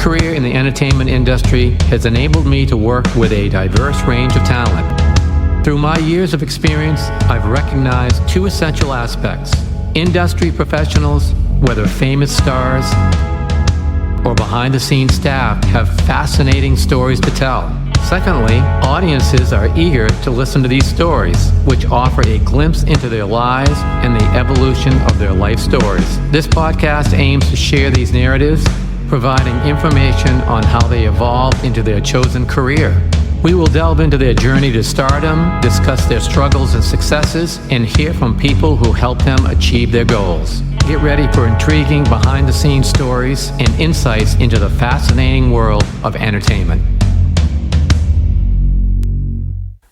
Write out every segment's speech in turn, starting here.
career in the entertainment industry has enabled me to work with a diverse range of talent. Through my years of experience, I've recognized two essential aspects. Industry professionals, whether famous stars or behind-the-scenes staff, have fascinating stories to tell. Secondly, audiences are eager to listen to these stories, which offer a glimpse into their lives and the evolution of their life stories. This podcast aims to share these narratives, providing information on how they evolved into their chosen career. We will delve into their journey to stardom, discuss their struggles and successes, and hear from people who helped them achieve their goals. Get ready for intriguing behind-the-scenes stories and insights into the fascinating world of entertainment.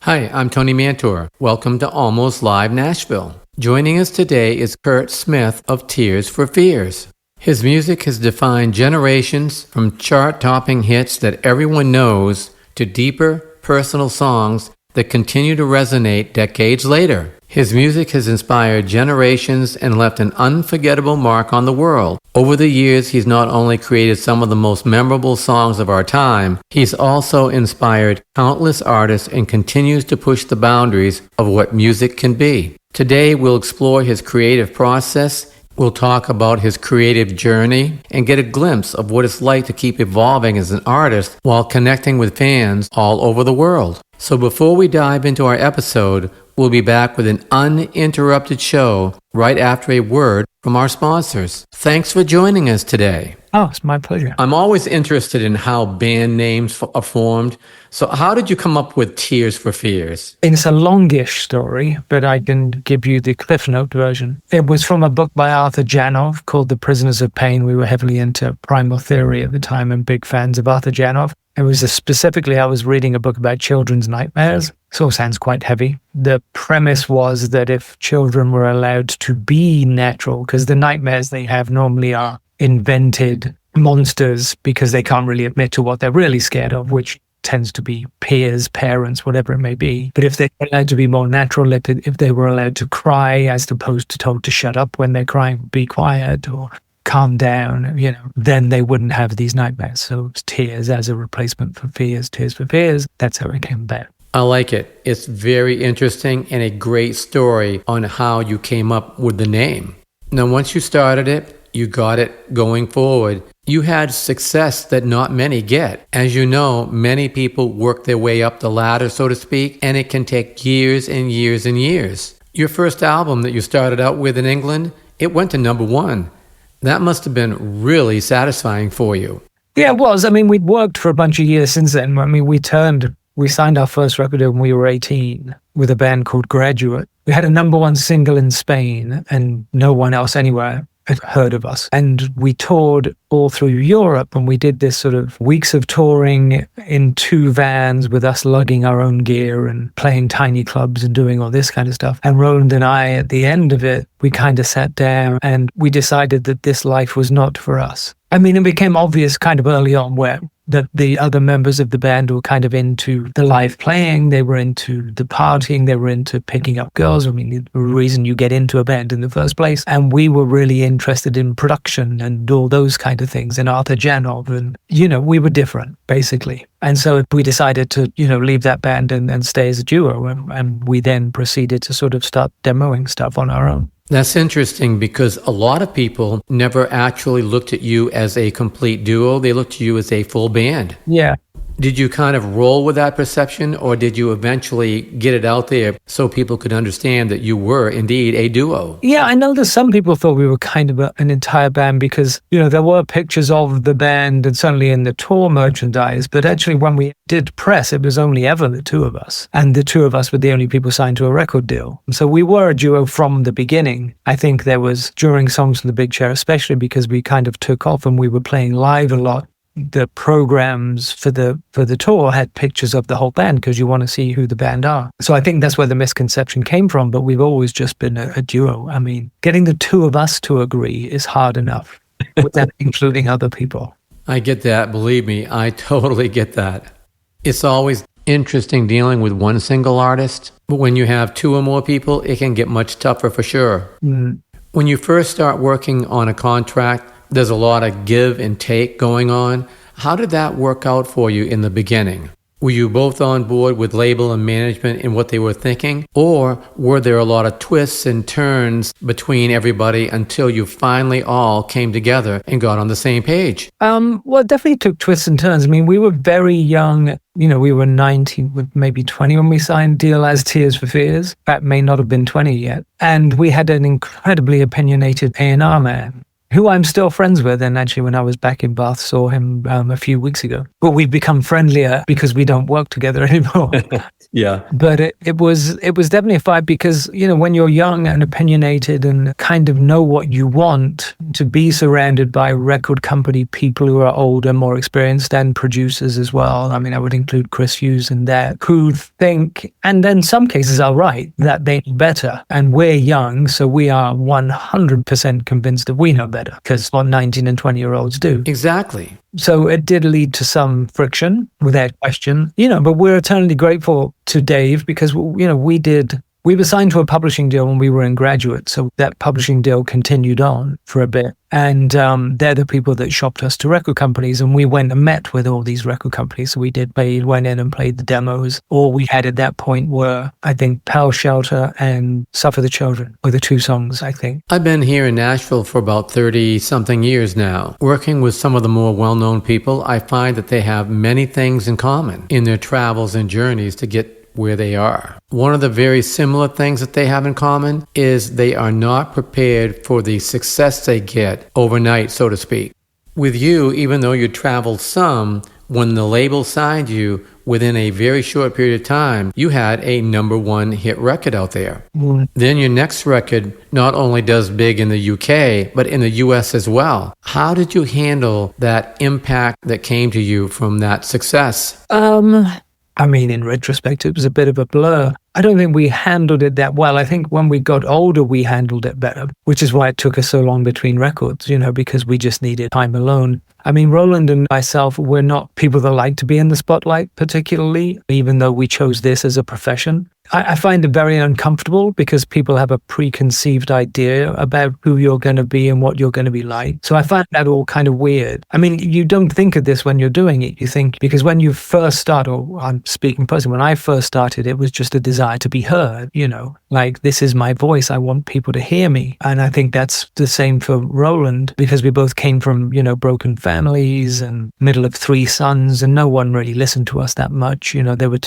Hi, I'm Tony Mantor. Welcome to Almost Live Nashville. Joining us today is Curt Smith of Tears for Fears. His music has defined generations, from chart-topping hits that everyone knows to deeper, personal songs that continue to resonate decades later. His music has inspired generations and left an unforgettable mark on the world. Over the years, he's not only created some of the most memorable songs of our time, he's also inspired countless artists and continues to push the boundaries of what music can be. Today, we'll explore his creative process. We'll talk about his creative journey and get a glimpse of what it's like to keep evolving as an artist while connecting with fans all over the world. So before we dive into our episode, we'll be back with an uninterrupted show right after a word from our sponsors. Thanks for joining us today. Oh, it's my pleasure. I'm always interested in how band names are formed. So how did you come up with Tears for Fears? It's a longish story, but I can give you the Cliff Note version. It was from a book by Arthur Janov called The Prisoners of Pain. We were heavily into primal theory at the time and big fans of Arthur Janov. It was specifically, I was reading a book about children's nightmares. So it sounds quite heavy. The premise was that if children were allowed to be natural, because the nightmares they have normally are invented monsters because they can't really admit to what they're really scared of, which tends to be peers, parents, whatever it may be. But if they're allowed to be more natural, if they were allowed to cry as opposed to told to shut up when they're crying, be quiet or calm down, then they wouldn't have these nightmares. So it's tears as a replacement for fears, Tears for Fears. That's how it came about. I like it. It's very interesting and a great story on how you came up with the name. Now, once you started it, you got it going forward. You had success that not many get. As you know, many people work their way up the ladder, so to speak, and it can take years and years and years. Your first album that you started out with in England, it went to number one. That must have been really satisfying for you. Yeah, it was. We'd worked for a bunch of years since then. We signed our first record when we were 18 with a band called Graduate. We had a number one single in Spain and no one else anywhere had heard of us. And we toured all through Europe, and we did this sort of weeks of touring in two vans with us lugging our own gear and playing tiny clubs and doing all this kind of stuff. And Roland and I, at the end of it, we kind of sat down and we decided that this life was not for us. It became obvious kind of early on that the other members of the band were kind of into the live playing, they were into the partying, they were into picking up girls. The reason you get into a band in the first place. And we were really interested in production and all those kind of things, and Arthur Janov, and, we were different, basically. And so we decided to, leave that band and stay as a duo. And we then proceeded to sort of start demoing stuff on our own. That's interesting because a lot of people never actually looked at you as a complete duo. They looked at you as a full band. Yeah. Did you kind of roll with that perception, or did you eventually get it out there so people could understand that you were indeed a duo? Yeah, I know that some people thought we were kind of an entire band because, there were pictures of the band and certainly in the tour merchandise. But actually, when we did press, it was only ever the two of us. And the two of us were the only people signed to a record deal. So we were a duo from the beginning. I think there was, during Songs from the Big Chair, especially because we kind of took off and we were playing live a lot, the programs for the tour had pictures of the whole band because you want to see who the band are. So I think that's where the misconception came from, but we've always just been a duo. Getting the two of us to agree is hard enough without including other people. I get that. Believe me, I totally get that. It's always interesting dealing with one single artist, but when you have two or more people, it can get much tougher for sure. Mm. When you first start working on a contract, there's a lot of give and take going on. How did that work out for you in the beginning? Were you both on board with label and management and what they were thinking? Or were there a lot of twists and turns between everybody until you finally all came together and got on the same page? Well, it definitely took twists and turns. I mean, we were very young. We were 19, maybe 20 when we signed deal as Tears for Fears. That may not have been 20 yet. And we had an incredibly opinionated A&R man, who I'm still friends with, and actually when I was back in Bath, saw him a few weeks ago. But we've become friendlier because we don't work together anymore. Yeah. But it was definitely a fight because, when you're young and opinionated and kind of know what you want, to be surrounded by record company people who are older, more experienced, and producers as well. I mean, I would include Chris Hughes in there, who think, and in some cases are right, that they know better. And we're young, so we are 100% convinced that we know better. Because what 19 and 20-year-olds do. Exactly. So it did lead to some friction, without question. But we're eternally grateful to Dave because, we were signed to a publishing deal when we were in graduate. So that publishing deal continued on for a bit. And they're the people that shopped us to record companies. And we went and met with all these record companies. So we went in and played the demos. All we had at that point were, I think, Pal Shelter and Suffer the Children were the two songs, I think. I've been here in Nashville for about 30-something years now. Working with some of the more well-known people, I find that they have many things in common in their travels and journeys to get where they are. One of the very similar things that they have in common is they are not prepared for the success they get overnight, so to speak. With you, even though you traveled some, when the label signed you, within a very short period of time, you had a #1 hit record out there. Then your next record not only does big in the UK, but in the US as well. How did you handle that impact that came to you from that success? I mean, in retrospect, it was a bit of a blur. I don't think we handled it that well. I think when we got older, we handled it better, which is why it took us so long between records, because we just needed time alone. I mean, Roland and myself, we're not people that like to be in the spotlight particularly, even though we chose this as a profession. I find it very uncomfortable because people have a preconceived idea about who you're going to be and what you're going to be like. So I find that all kind of weird. I mean, you don't think of this when you're doing it. You think, because when you first start, or I'm speaking personally, when I first started, it was just a desire to be heard, like, this is my voice. I want people to hear me. And I think that's the same for Roland because we both came from, broken families and middle of 3 sons, and no one really listened to us that much. There were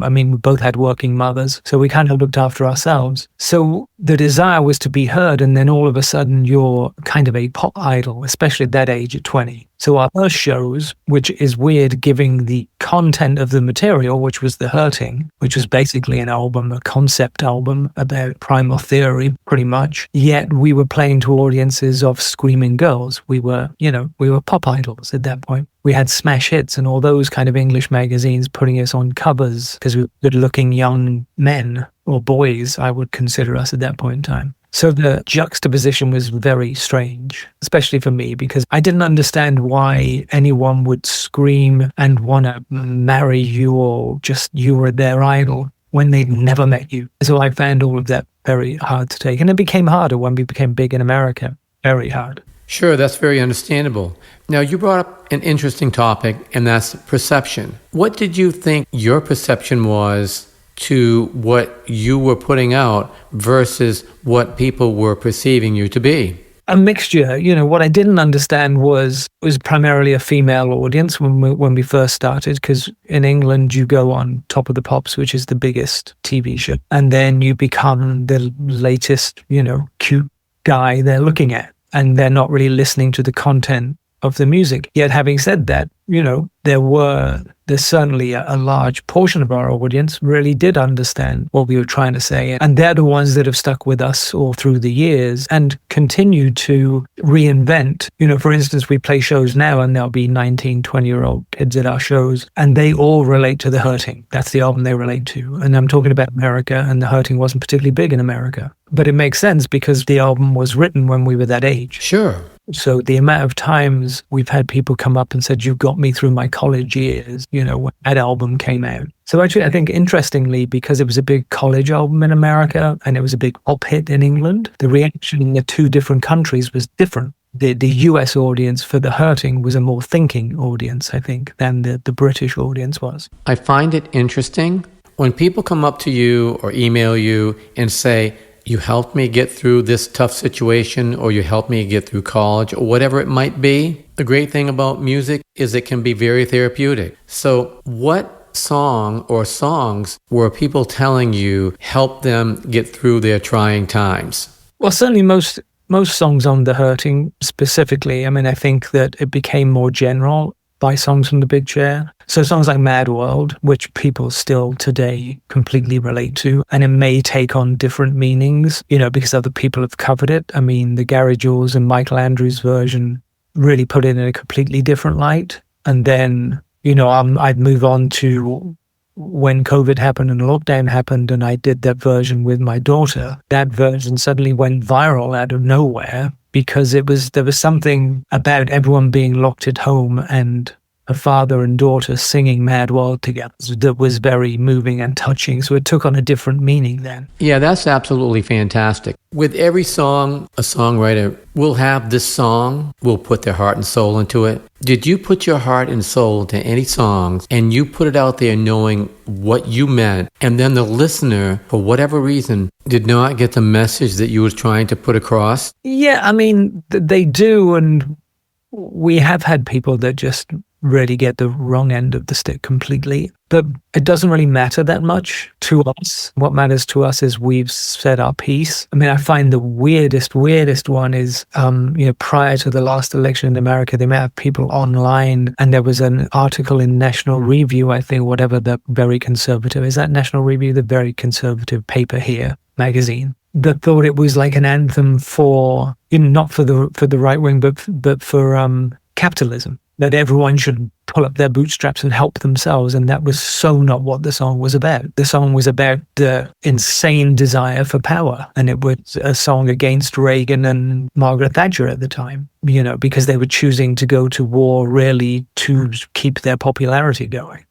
we both had working mothers. So we kind of looked after ourselves. So the desire was to be heard. And then all of a sudden you're kind of a pop idol, especially at that age at 20. So our first shows, which is weird giving the content of the material, which was The Hurting, which was basically an album, a concept album about primal theory, pretty much. Yet we were playing to audiences of screaming girls. We were pop idols at that point. We had smash hits and all those kind of English magazines putting us on covers because we were good-looking young men or boys, I would consider us at that point in time. So the juxtaposition was very strange, especially for me, because I didn't understand why anyone would scream and want to marry you or just you were their idol when they'd never met you. So I found all of that very hard to take. And it became harder when we became big in America. Very hard. Sure, that's very understandable. Now, you brought up an interesting topic, and that's perception. What did you think your perception was to what you were putting out versus what people were perceiving you to be? A mixture. What I didn't understand was primarily a female audience when we first started, because in England you go on Top of the Pops, which is the biggest TV show, and then you become the latest, cute guy they're looking at, and they're not really listening to the content of the music. Yet having said that, there's certainly a large portion of our audience really did understand what we were trying to say. And they're the ones that have stuck with us all through the years and continue to reinvent. For instance, we play shows now and there'll be 19, 20-year-old kids at our shows, and they all relate to The Hurting. That's the album they relate to. And I'm talking about America, and The Hurting wasn't particularly big in America. But it makes sense because the album was written when we were that age. Sure. So the amount of times we've had people come up and said, "You've got me through my college years," when that album came out. So actually, I think interestingly, because it was a big college album in America and it was a big pop hit in England, the reaction in the two different countries was different. the US audience for The Hurting was a more thinking audience, I think, than the British audience was. I find it interesting when people come up to you or email you and say, you helped me get through this tough situation, or you helped me get through college, or whatever it might be. The great thing about music is it can be very therapeutic. So what song or songs were people telling you helped them get through their trying times? Well, certainly most songs on The Hurting specifically. I mean, I think that it became more general by songs from the Big Chair. So songs like Mad World, which people still today completely relate to, and it may take on different meanings, because other people have covered it. I mean, the Gary Jules and Michael Andrews version really put it in a completely different light. And then, I'd move on to when COVID happened and lockdown happened, and I did that version with my daughter. That version suddenly went viral out of nowhere because there was something about everyone being locked at home and a father and daughter singing Mad World together that was very moving and touching. So it took on a different meaning then. Yeah, that's absolutely fantastic. With every song, a songwriter will have this song, will put their heart and soul into it. Did you put your heart and soul into any songs and you put it out there knowing what you meant, and then the listener, for whatever reason, did not get the message that you were trying to put across? Yeah, I mean, they do, and we have had people that just really get the wrong end of the stick completely. But it doesn't really matter that much to us. What matters to us is we've said our piece. I mean, I find the weirdest one is, prior to the last election in America, the amount of people online, and there was an article in National Review, I think, whatever, the very conservative, is that National Review, the very conservative paper here, magazine, that thought it was like an anthem for, not for the right wing, but for capitalism, that everyone should pull up their bootstraps and help themselves. And that was so not what the song was about. The song was about the insane desire for power. And it was a song against Reagan and Margaret Thatcher at the time, because they were choosing to go to war really to keep their popularity going.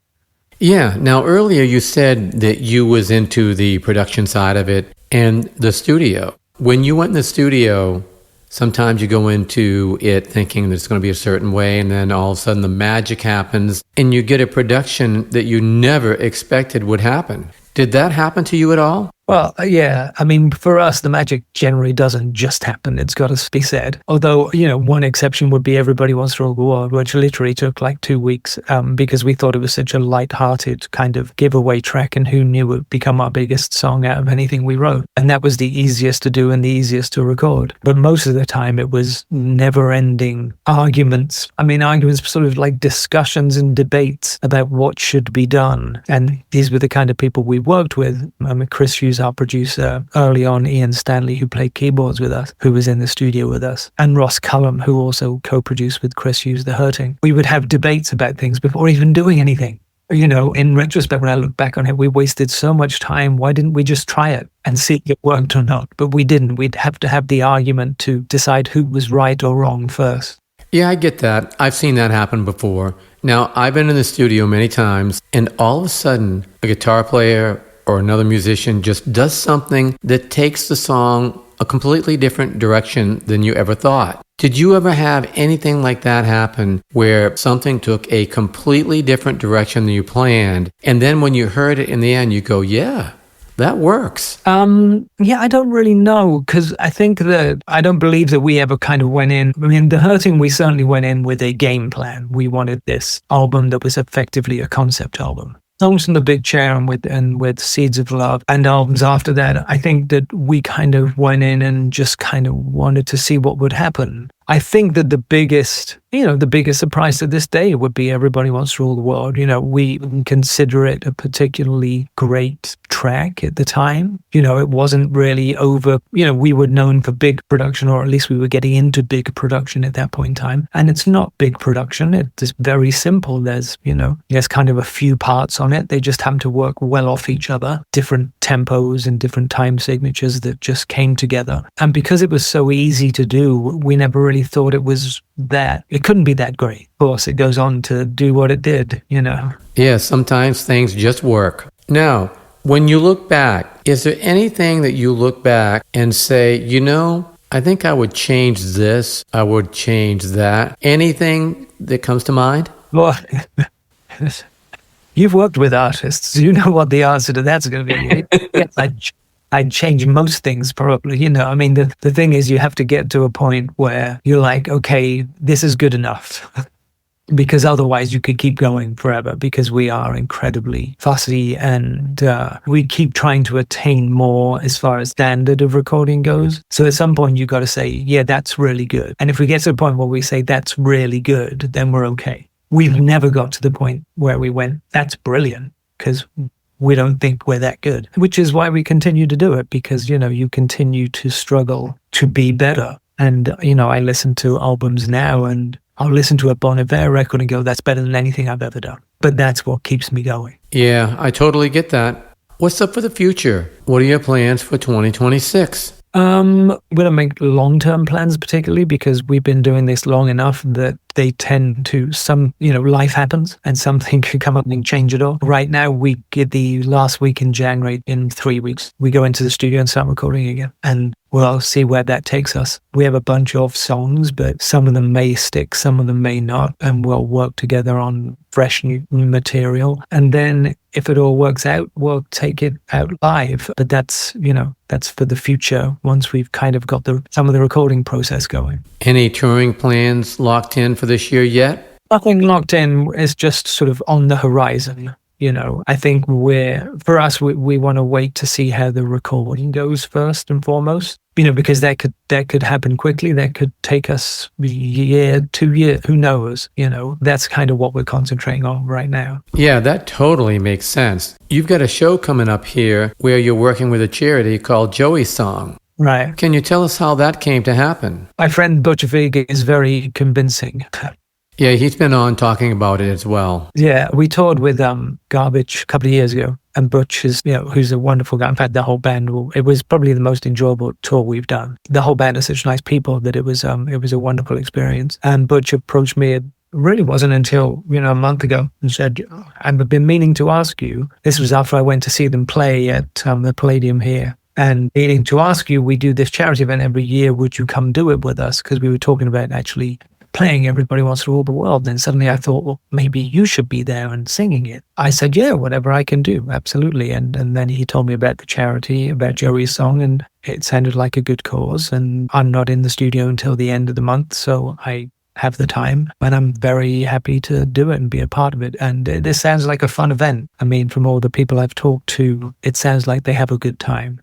Yeah. Now, earlier you said that you was into the production side of it and the studio. When you went in the studio, sometimes you go into it thinking that it's going to be a certain way, and then all of a sudden the magic happens and you get a production that you never expected would happen. Did that happen to you at all? Well, yeah. I mean, for us, the magic generally doesn't just happen. It's got to be said. Although, one exception would be Everybody Wants to Rule the World, which literally took like 2 weeks because we thought it was such a light-hearted kind of giveaway track, and who knew it would become our biggest song out of anything we wrote. And that was the easiest to do and the easiest to record. But most of the time, it was never-ending arguments. I mean, arguments, sort of like discussions and debates about what should be done. And these were the kind of people we worked with. I mean, Chris Hughes, our producer, early on, Ian Stanley, who played keyboards with us, who was in the studio with us, and Ross Cullum, who also co-produced with Chris Hughes The Hurting. We would have debates about things before even doing anything. In retrospect, when I look back on it, we wasted so much time. Why didn't we just try it and see if it worked or not? But we didn't. We'd have to have the argument to decide who was right or wrong first. Yeah, I get that. I've seen that happen before. Now, I've been in the studio many times, and all of a sudden, a guitar player or another musician just does something that takes the song a completely different direction than you ever thought. Did you ever have anything like that happen where something took a completely different direction than you planned, and then when you heard it in the end, you go, yeah, that works? Yeah, I don't really know, because I think that I don't believe that we ever kind of went in. I mean, The Hurting, we certainly went in with a game plan. We wanted this album that was effectively a concept album. Songs from the Big Chair and with Seeds of Love and albums after that, I think that we kind of went in and just kind of wanted to see what would happen. I think that the biggest surprise to this day would be Everybody Wants to Rule the World. We consider it a particularly great track at the time. It wasn't really over, we were known for big production, or at least we were getting into big production at that point in time. And it's not big production. It's very simple. There's kind of a few parts on it. They just happen to work well off each other, different tempos and different time signatures that just came together. And because it was so easy to do, we never really thought it couldn't be that great. Of course, it goes on to do what it did, Yeah, sometimes things just work. Now, when you look back, is there anything that you look back and say, I think I would change this. I would change that. Anything that comes to mind? Well, you've worked with artists. You know what the answer to that's going to be. Yes, I'd change most things probably. I mean, the thing is you have to get to a point where you're like, okay, this is good enough. Because otherwise you could keep going forever, because we are incredibly fussy and we keep trying to attain more as far as standard of recording goes. So at some point you got to say, yeah, that's really good. And if we get to the point where we say that's really good, then we're okay. We've never got to the point where we went, that's brilliant, because we don't think we're that good, which is why we continue to do it, because, you continue to struggle to be better. And, I listen to albums now and I'll listen to a Bon Iver record and go, that's better than anything I've ever done. But that's what keeps me going. Yeah, I totally get that. What's up for the future? What are your plans for 2026? We don't make long-term plans particularly, because we've been doing this long enough that they tend to, life happens and something could come up and change it all. Right now, we get the last week in January, in 3 weeks, we go into the studio and start recording again. And we'll see where that takes us. We have a bunch of songs, but some of them may stick, some of them may not. And we'll work together on fresh new material. And then if it all works out, we'll take it out live. But that's for the future once we've kind of got some of the recording process going. Any touring plans locked in for this year yet? Nothing locked in. It's just sort of on the horizon. I think for us, we want to wait to see how the recording goes first and foremost, because that could happen quickly. That could take us a year, 2 years, who knows, that's kind of what we're concentrating on right now. Yeah, that totally makes sense. You've got a show coming up here where you're working with a charity called Joey's Song. Right. Can you tell us how that came to happen? My friend Butch Vig is very convincing. Yeah, he's been on talking about it as well. Yeah, we toured with Garbage a couple of years ago, and Butch is, who's a wonderful guy. In fact, the whole band, it was probably the most enjoyable tour we've done. The whole band are such nice people that it was a wonderful experience. And Butch approached me. It really wasn't until, a month ago, and said, I've been meaning to ask you. This was after I went to see them play at the Palladium here. And meaning to ask you, we do this charity event every year. Would you come do it with us? Because we were talking about actually playing Everybody Wants to Rule the World. Then suddenly I thought, well, maybe you should be there and singing it. I said, yeah, whatever I can do, absolutely. And then he told me about the charity, about Joey's Song, and it sounded like a good cause. And I'm not in the studio until the end of the month, so I have the time, and I'm very happy to do it and be a part of it. And this sounds like a fun event. I mean, from all the people I've talked to, it sounds like they have a good time.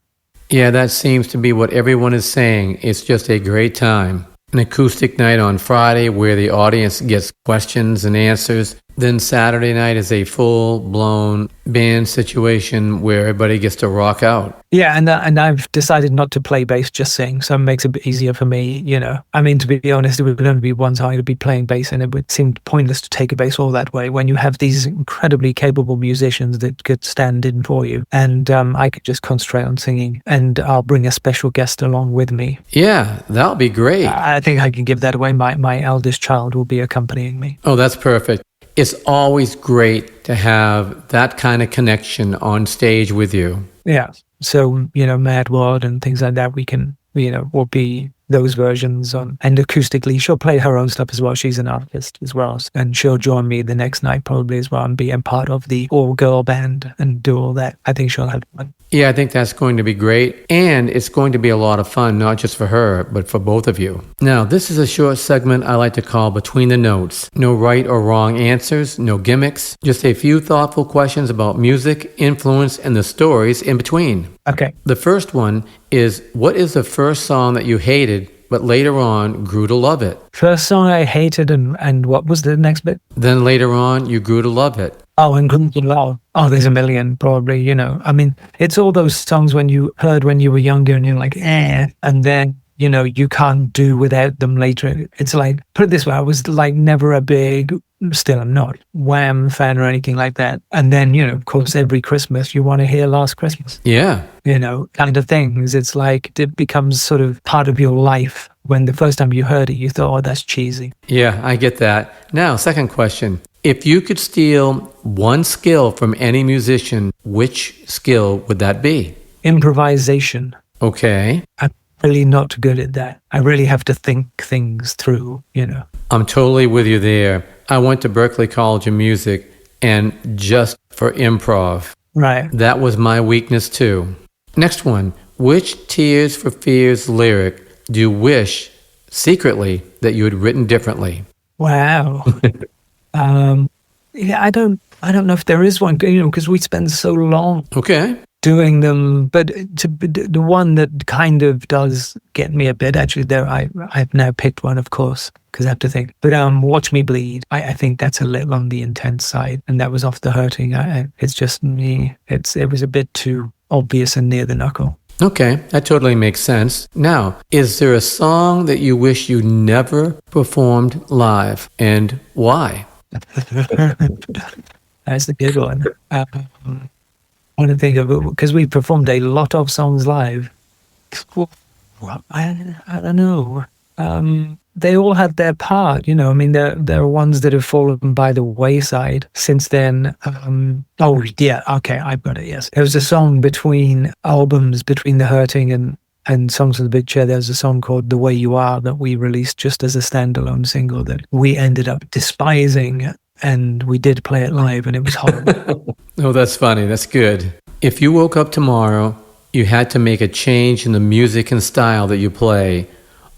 Yeah, that seems to be what everyone is saying. It's just a great time. An acoustic night on Friday where the audience gets questions and answers. Then Saturday night is a full-blown band situation where everybody gets to rock out. Yeah, and I've decided not to play bass, just sing, so it makes it a bit easier for me, I mean, to be honest, it would only be one time to be playing bass, and it would seem pointless to take a bass all that way when you have these incredibly capable musicians that could stand in for you. And I could just concentrate on singing, and I'll bring a special guest along with me. Yeah, that'll be great. I think I can give that away. My eldest child will be accompanying me. Oh, that's perfect. It's always great to have that kind of connection on stage with you. Yeah. So, Mad World and things like that, we can, will be those versions on. And acoustically, she'll play her own stuff as well. She's an artist as well. And she'll join me the next night probably as well and be a part of the all-girl band and do all that. I think she'll have fun. Yeah, I think that's going to be great. And it's going to be a lot of fun, not just for her, but for both of you. Now, this is a short segment I like to call Between the Notes. No right or wrong answers, no gimmicks, just a few thoughtful questions about music, influence, and the stories in between. Okay. The first one is, what is the first song that you hated, but later on grew to love it? First song I hated, and what was the next bit? Then later on, you grew to love it. Oh, and grew to love. Oh, there's a million, probably, I mean, it's all those songs when you heard when you were younger and you're like, and then, you can't do without them later. It's like, put it this way, I was like never a big, still I'm not, Wham fan or anything like that. And then, of course, every Christmas you want to hear Last Christmas. Yeah. Kind of things. It's like it becomes sort of part of your life. When the first time you heard it, you thought, oh, that's cheesy. Yeah, I get that. Now, second question. If you could steal one skill from any musician, which skill would that be? Improvisation. Okay. really not good at that. I really have to think things through, I'm totally with you there. I went to Berklee College of Music, and just for improv. Right. That was my weakness too. Next one. Which Tears for Fears lyric do you wish secretly that you had written differently? Wow. Yeah, I don't know if there is one, because we spend so long doing them. But the one that kind of does get me a bit, actually, there I've now picked one, of course, because I have to think. But Watch Me Bleed, I think that's a little on the intense side, and that was off the hurting. It's just me. It was a bit too obvious and near the knuckle. Okay, that totally makes sense. Now, is there a song that you wish you never performed live, and why? That's the good one. I want to think of it, because we performed a lot of songs live. I don't know. They all had their part, I mean, there are ones that have fallen by the wayside since then. Oh, yeah, okay, I've got it, yes. There was a song between albums, between The Hurting and Songs from the Big Chair. There's a song called The Way You Are that we released just as a standalone single that we ended up despising, and we did play it live, and it was horrible. Oh, that's funny. That's good. If you woke up tomorrow, you had to make a change in the music and style that you play,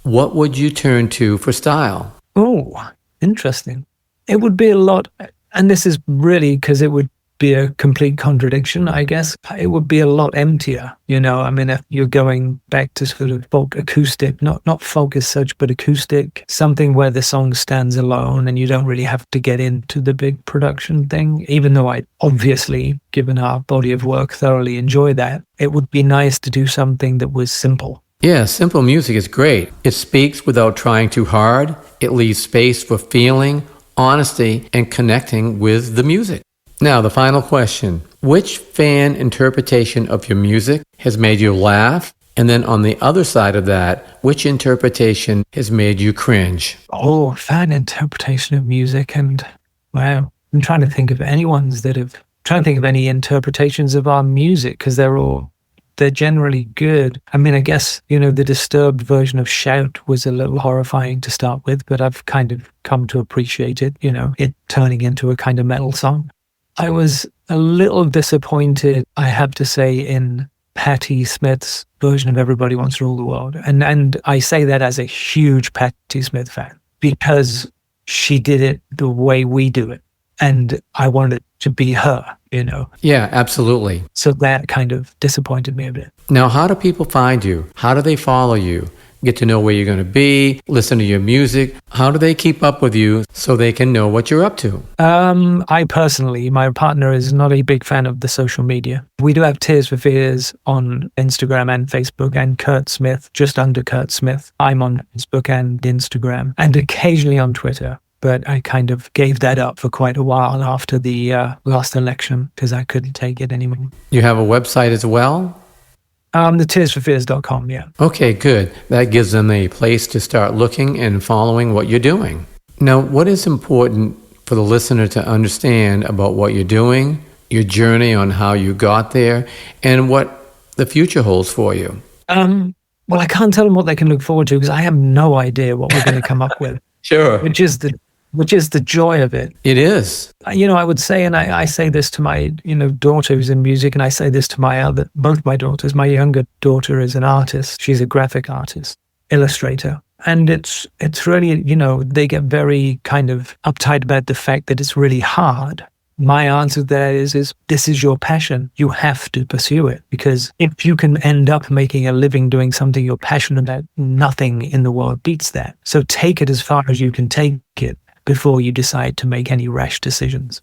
what would you turn to for style? Oh, interesting. It would be a lot, and this is really because it would be a complete contradiction, I guess. It would be a lot emptier, I mean, if you're going back to sort of folk acoustic, not folk as such, but acoustic, something where the song stands alone and you don't really have to get into the big production thing, even though I obviously, given our body of work, thoroughly enjoy that. It would be nice to do something that was simple. Yeah, simple music is great. It speaks without trying too hard. It leaves space for feeling, honesty, and connecting with the music. Now, the final question. Which fan interpretation of your music has made you laugh? And then on the other side of that, which interpretation has made you cringe? Oh, fan interpretation of music. And wow, I'm trying to think of any interpretations of our music, because they're generally good. I mean, I guess, the Disturbed version of Shout was a little horrifying to start with, but I've kind of come to appreciate it, it turning into a kind of metal song. I was a little disappointed, I have to say, in Patti Smith's version of Everybody Wants to Rule the World. And I say that as a huge Patti Smith fan, because she did it the way we do it. And I wanted it to be her, Yeah, absolutely. So that kind of disappointed me a bit. Now, how do people find you? How do they follow you? Get to know where you're going to be, listen to your music. How do they keep up with you so they can know what you're up to? I personally, my partner is not a big fan of the social media. We do have Tears for Fears on Instagram and Facebook, and Curt Smith, just under Curt Smith. I'm on Facebook and Instagram, and occasionally on Twitter. But I kind of gave that up for quite a while after the last election, because I couldn't take it anymore. You have a website as well? The tearsforfears.com, yeah. Okay, good. That gives them a place to start looking and following what you're doing. Now, what is important for the listener to understand about what you're doing, your journey on how you got there, and what the future holds for you? Well, I can't tell them what they can look forward to, because I have no idea what we're going to come up with. Sure. Which is the joy of it. It is. I would say, and I say this to my, daughter who's in music, and I say this to both my daughters. My younger daughter is an artist. She's a graphic artist, illustrator. And it's really, they get very kind of uptight about the fact that it's really hard. My answer there is this is your passion. You have to pursue it, because if you can end up making a living doing something you're passionate about, nothing in the world beats that. So take it as far as you can take it before you decide to make any rash decisions.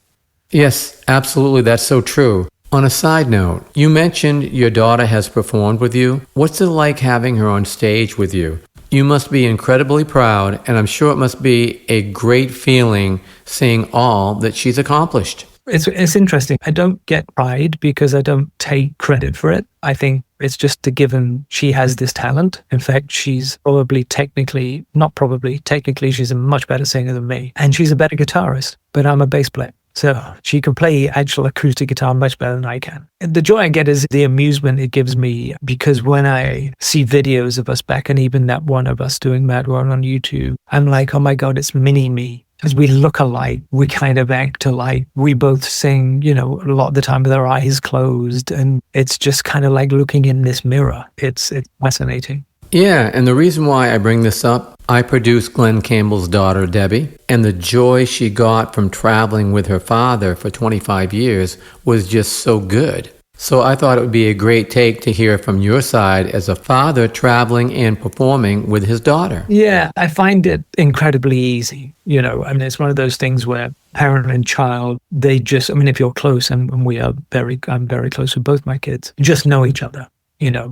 Yes, absolutely. That's so true. On a side note, you mentioned your daughter has performed with you. What's it like having her on stage with you? You must be incredibly proud, and I'm sure it must be a great feeling seeing all that she's accomplished. It's interesting. I don't get pride because I don't take credit for it. I think it's just a given she has this talent. In fact, she's technically, she's a much better singer than me. And she's a better guitarist, but I'm a bass player. So she can play actual acoustic guitar much better than I can. And the joy I get is the amusement it gives me, because when I see videos of us back and even that one of us doing Mantor on YouTube, I'm like, oh my God, it's mini me. Because we look alike, we kind of act alike. We both sing, a lot of the time with our eyes closed. And it's just kind of like looking in this mirror. It's fascinating. Yeah, and the reason why I bring this up, I produced Glenn Campbell's daughter, Debbie, and the joy she got from traveling with her father for 25 years was just so good. So I thought it would be a great take to hear from your side as a father traveling and performing with his daughter. Yeah, I find it incredibly easy. It's one of those things where parent and child, they just, if you're close, and I'm very close with both my kids, just know each other.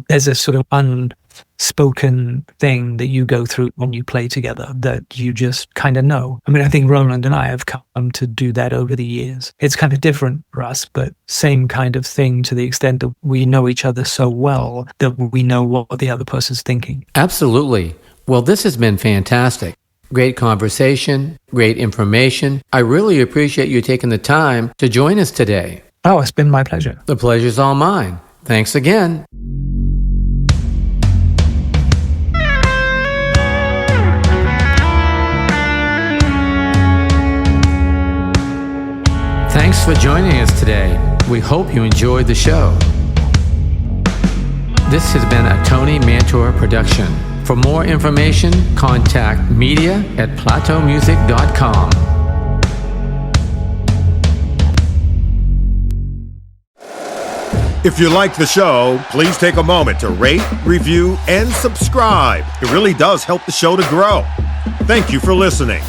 There's a sort of unspoken thing that you go through when you play together that you just kind of know. I think Roland and I have come to do that over the years. It's kind of different for us, but same kind of thing to the extent that we know each other so well that we know what the other person's thinking. Absolutely. Well, this has been fantastic. Great conversation, great information. I really appreciate you taking the time to join us today. Oh, it's been my pleasure. The pleasure's all mine. Thanks again. Thanks for joining us today. We hope you enjoyed the show. This has been a Tony Mantor production. For more information, contact media@plateaumusic.com. If you like the show, please take a moment to rate, review, and subscribe. It really does help the show to grow. Thank you for listening.